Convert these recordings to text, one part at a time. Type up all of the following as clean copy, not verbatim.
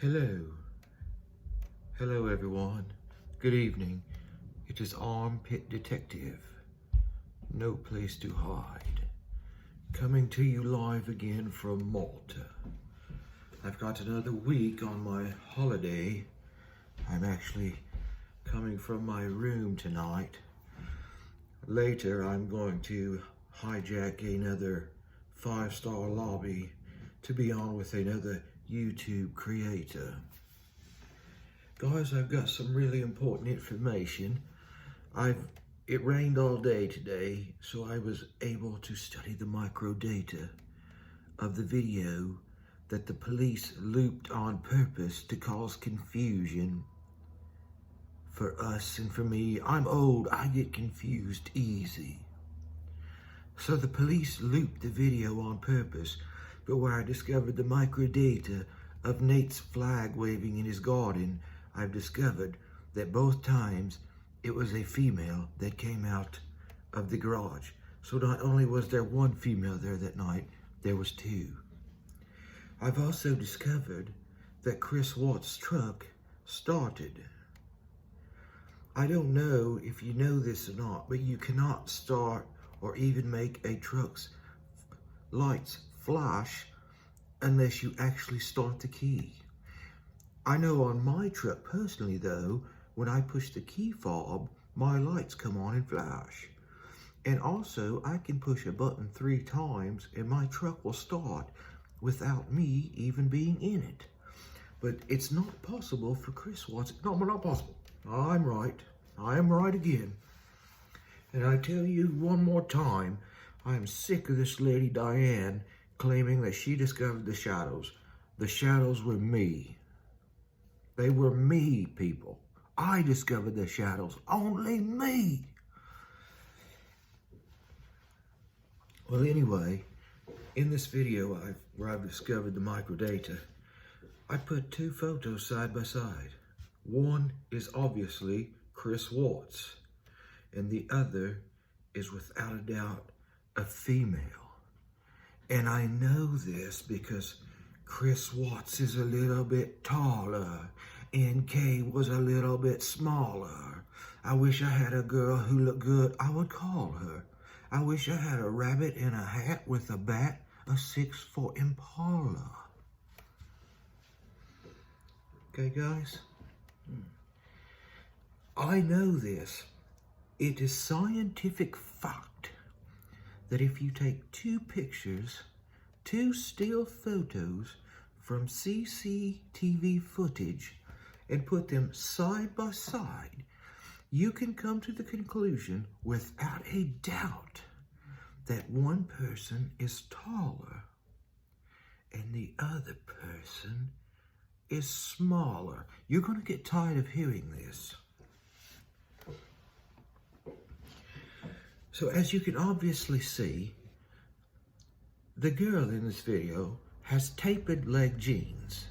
Hello. Hello everyone. Good evening. It is Armpit Detective. No place to hide. Coming to you live again from Malta. I've got another week on my holiday. I'm actually coming from my room tonight. Later I'm going to hijack another 5-star lobby to be on with another YouTube creator. Guys, I've got some really important information. It rained all day today, so I was able to study the microdata of the video that the police looped on purpose to cause confusion for us and for me. I'm old, I get confused easy. So the police looped the video on purpose, but where I discovered the microdata of Nate's flag waving in his garden, I've discovered that both times it was a female that came out of the garage. So not only was there one female there that night, there was two. I've also discovered that Chris Watts' truck started. I don't know if you know this or not, but you cannot start or even make a truck's lights flash unless you actually start the key. I know on my truck personally though, when I push the key fob, my lights come on and flash. And also I can push a button 3 times and my truck will start without me even being in it. But it's not possible for Chris Watts. No, not possible. I'm right. I am right again. And I tell you one more time, I'm sick of this lady Diane claiming that she discovered the shadows. The shadows were me. They were me, people. I discovered the shadows. Only me. Well, anyway, in this video where I've discovered the microdata, I put 2 photos side by side. One is obviously Chris Watts, and the other is without a doubt a female. And I know this because Chris Watts is a little bit taller and Kay was a little bit smaller. I wish I had a girl who looked good, I would call her. I wish I had a rabbit in a hat with a bat, a 6'4" Impala. Okay, guys? I know this. It is scientific fact that if you take 2 pictures, 2 still photos from CCTV footage and put them side by side, you can come to the conclusion without a doubt that one person is taller and the other person is smaller. You're going to get tired of hearing this. So as you can obviously see, the girl in this video has tapered leg jeans.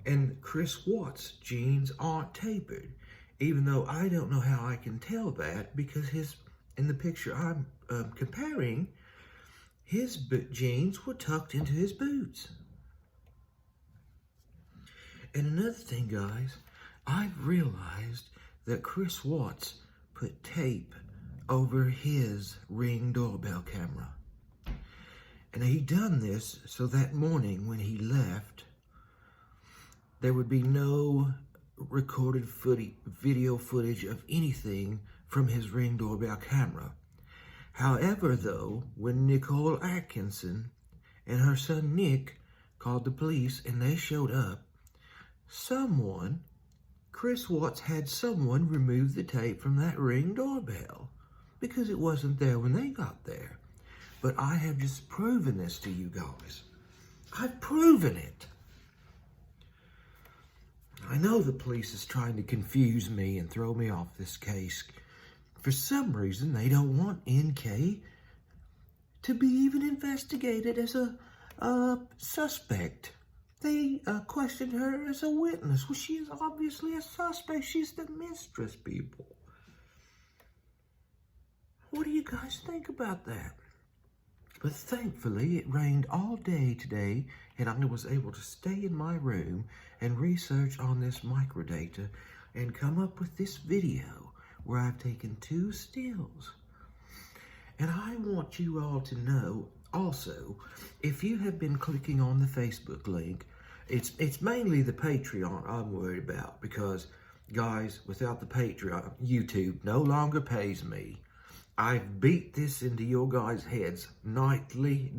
And Chris Watts' jeans aren't tapered, even though I don't know how I can tell that because in the picture I'm comparing, his jeans were tucked into his boots. And another thing, guys, I've realized that Chris Watts put tape over his Ring doorbell camera. And he done this so that morning when he left, there would be no recorded video footage of anything from his Ring doorbell camera. However, though, when Nicole Atkinson and her son Nick called the police and they showed up, Chris Watts had someone remove the tape from that Ring doorbell because it wasn't there when they got there. But I have just proven this to you guys. I've proven it. I know the police is trying to confuse me and throw me off this case. For some reason, they don't want NK to be even investigated as a suspect. They questioned her as a witness. Well, she is obviously a suspect. She's the mistress, people. What do you guys think about that? But thankfully, it rained all day today, and I was able to stay in my room and research on this microdata and come up with this video where I've taken 2 stills. And I want you all to know also, if you have been clicking on the Facebook link, it's mainly the Patreon I'm worried about, because guys, without the Patreon, YouTube no longer pays me. I've beat this into your guys' heads nightly.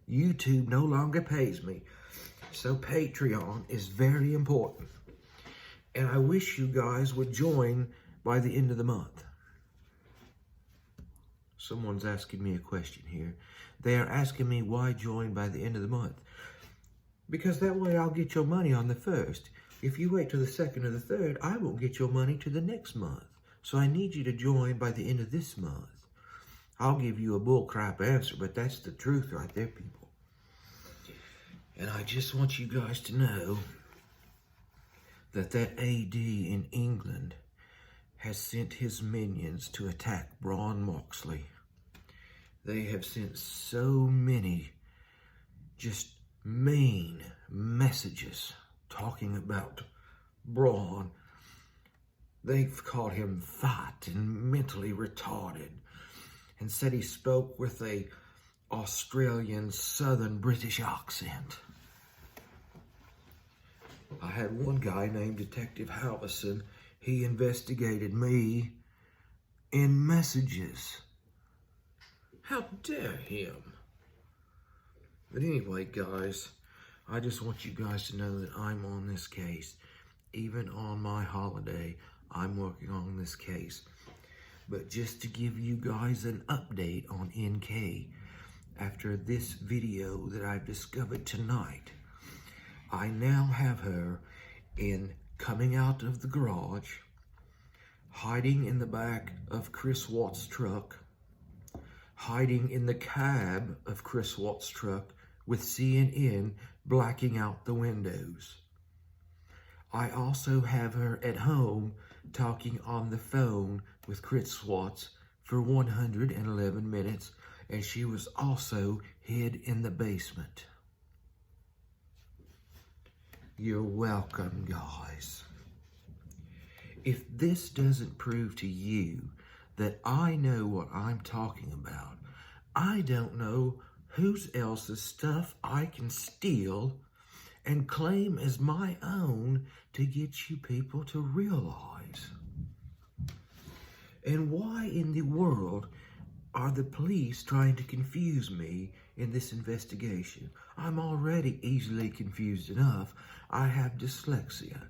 YouTube no longer pays me. So Patreon is very important. And I wish you guys would join by the end of the month. Someone's asking me a question here. They are asking me why join by the end of the month. Because that way I'll get your money on the 1st. If you wait till the 2nd or the 3rd, I won't get your money to the next month. So I need you to join by the end of this month. I'll give you a bullcrap answer, but that's the truth right there, people. And I just want you guys to know that AD in England has sent his minions to attack Braun Moxley. They have sent so many just mean messages talking about Braun. They've called him fat and mentally retarded and said he spoke with a Australian Southern British accent. I had one guy named Detective Halverson. He investigated me in messages. How dare him? But anyway, guys, I just want you guys to know that I'm on this case. Even on my holiday, I'm working on this case. But just to give you guys an update on NK, after this video that I've discovered tonight, I now have her in coming out of the garage, hiding in the back of Chris Watts' truck, hiding in the cab of Chris Watts' truck with CNN blacking out the windows. I also have her at home talking on the phone with Chris Watts for 111 minutes, and she was also hid in the basement. You're welcome, guys. If this doesn't prove to you that I know what I'm talking about, I don't know whose else's stuff I can steal and claim as my own to get you people to realize. And why in the world are the police trying to confuse me in this investigation? I'm already easily confused enough. I have dyslexia.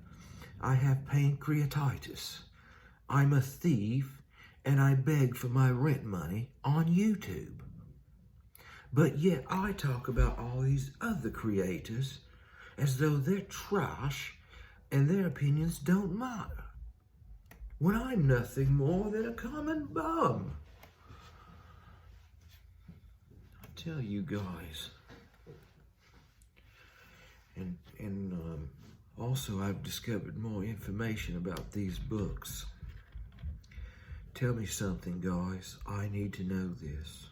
I have pancreatitis. I'm a thief, and I beg for my rent money on YouTube. But yet I talk about all these other creators as though they're trash and their opinions don't matter, when I'm nothing more than a common bum. I tell you guys. And also I've discovered more information about these books. Tell me something, guys. I need to know this.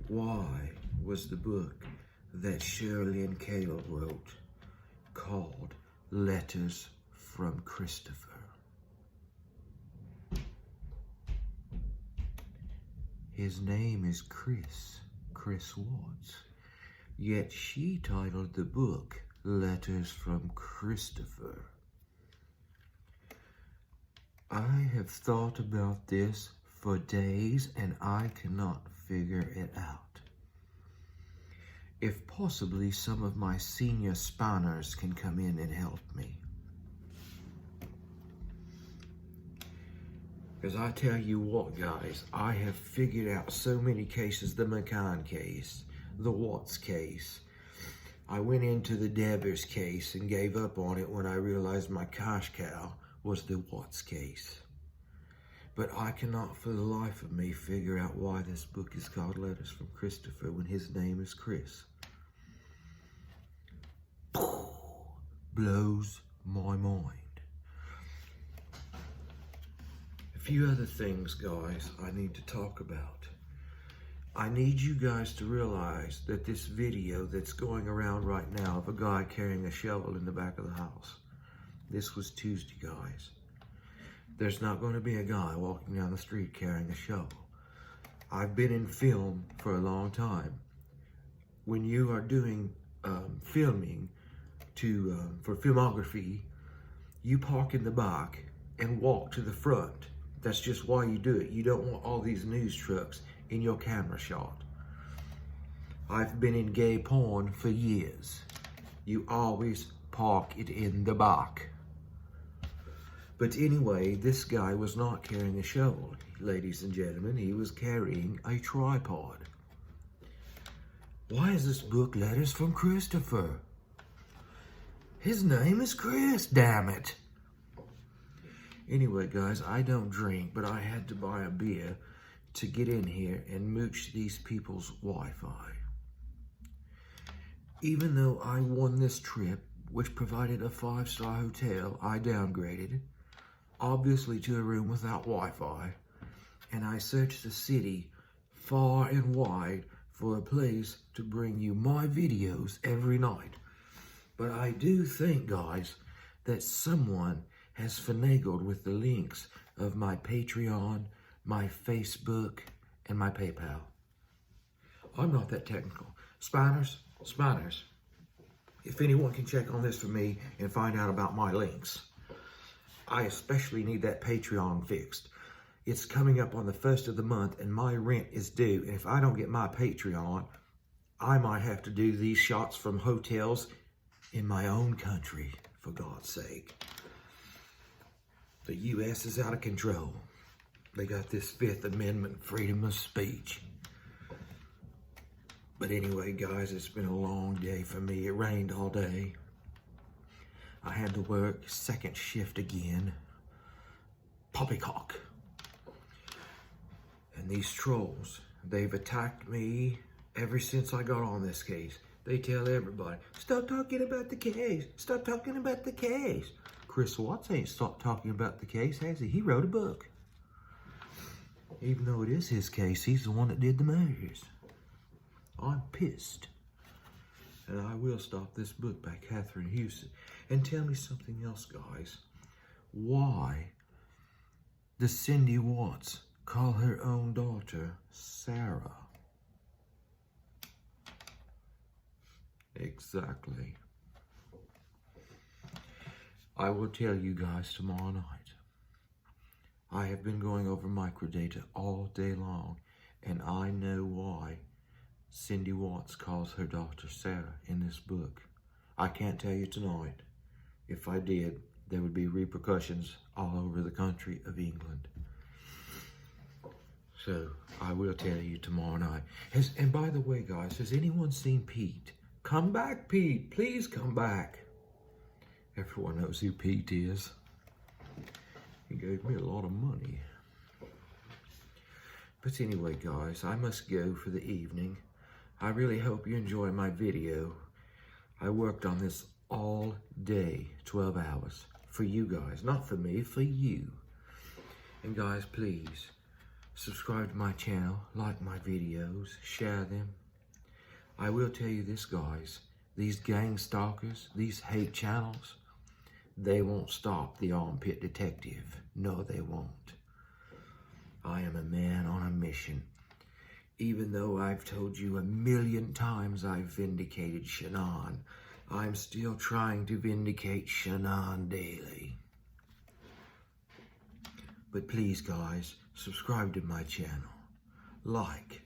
Why was the book that Shirley and Caleb wrote called Letters from Christopher? His name is Chris Watts, yet she titled the book Letters from Christopher. I have thought about this for days and I cannot figure it out. If possibly some of my senior spanners can come in and help me. Because I tell you what, guys, I have figured out so many cases. The McCann case, the Watts case. I went into the Devers case and gave up on it when I realized my cash cow was the Watts case. But I cannot for the life of me figure out why this book is called Letters from Christopher when his name is Chris. Blows my mind. A few other things, guys, I need to talk about. I need you guys to realize that this video that's going around right now of a guy carrying a shovel in the back of the house, this was Tuesday, guys. There's not going to be a guy walking down the street carrying a shovel. I've been in film for a long time. When you are doing filming for filmography, you park in the back and walk to the front. That's just why you do it. You don't want all these news trucks in your camera shot. I've been in gay porn for years. You always park it in the back. But anyway, this guy was not carrying a shovel, ladies and gentlemen. He was carrying a tripod. Why is this book Letters from Christopher? His name is Chris, damn it. Anyway, guys, I don't drink, but I had to buy a beer to get in here and mooch these people's Wi-Fi. Even though I won this trip, which provided a 5-star hotel, I downgraded, obviously to a room without Wi-Fi, and I searched the city far and wide for a place to bring you my videos every night. But I do think, guys, that someone has finagled with the links of my Patreon, my Facebook, and my PayPal. I'm not that technical. Spanners, if anyone can check on this for me and find out about my links. I especially need that Patreon fixed. It's coming up on the 1st of the month and my rent is due. And if I don't get my Patreon, I might have to do these shots from hotels in my own country, for God's sake. The U.S. is out of control. They got this 5th Amendment freedom of speech. But anyway, guys, it's been a long day for me. It rained all day. I had to work second shift again. Poppycock. And these trolls, they've attacked me ever since I got on this case. They tell everybody, stop talking about the case. Stop talking about the case. Chris Watts ain't stopped talking about the case, has he? He wrote a book. Even though it is his case, he's the one that did the murders. I'm pissed. And I will stop this book by Catherine Houston. And tell me something else, guys. Why does Cindy Watts call her own daughter Sarah? Exactly. I will tell you guys tomorrow night. I have been going over microdata all day long, and I know why Cindy Watts calls her daughter Sarah in this book. I can't tell you tonight. If I did, there would be repercussions all over the country of England. So, I will tell you tomorrow night. And by the way, guys, has anyone seen Pete? Come back, Pete. Please come back. Everyone knows who Pete is. He gave me a lot of money. But anyway, guys, I must go for the evening. I really hope you enjoy my video. I worked on this all day, 12 hours, for you guys. Not for me, for you. And guys, please, subscribe to my channel, like my videos, share them. I will tell you this, guys. These gang stalkers, these hate channels, they won't stop the Armpit Detective. No, they won't. I am a man on a mission. Even though I've told you 1,000,000 times I've vindicated Shannon, I'm still trying to vindicate Shannon daily. But please, guys, subscribe to my channel, like,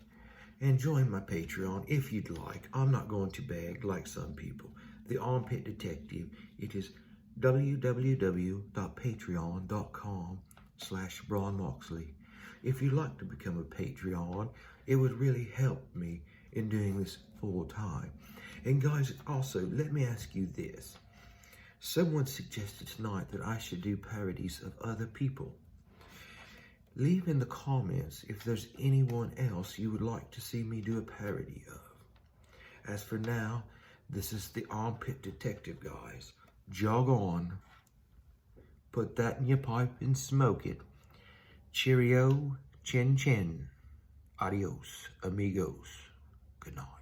and join my Patreon if you'd like. I'm not going to beg like some people. The Armpit Detective, it is www.patreon.com/Braun Moxley. If you'd like to become a Patreon, it would really help me in doing this full time. And guys, also, let me ask you this. Someone suggested tonight that I should do parodies of other people. Leave in the comments if there's anyone else you would like to see me do a parody of. As for now, this is the Armpit Detective, guys. Jog on. Put that in your pipe and smoke it. Cheerio, chin chin. Adios, amigos. Good night.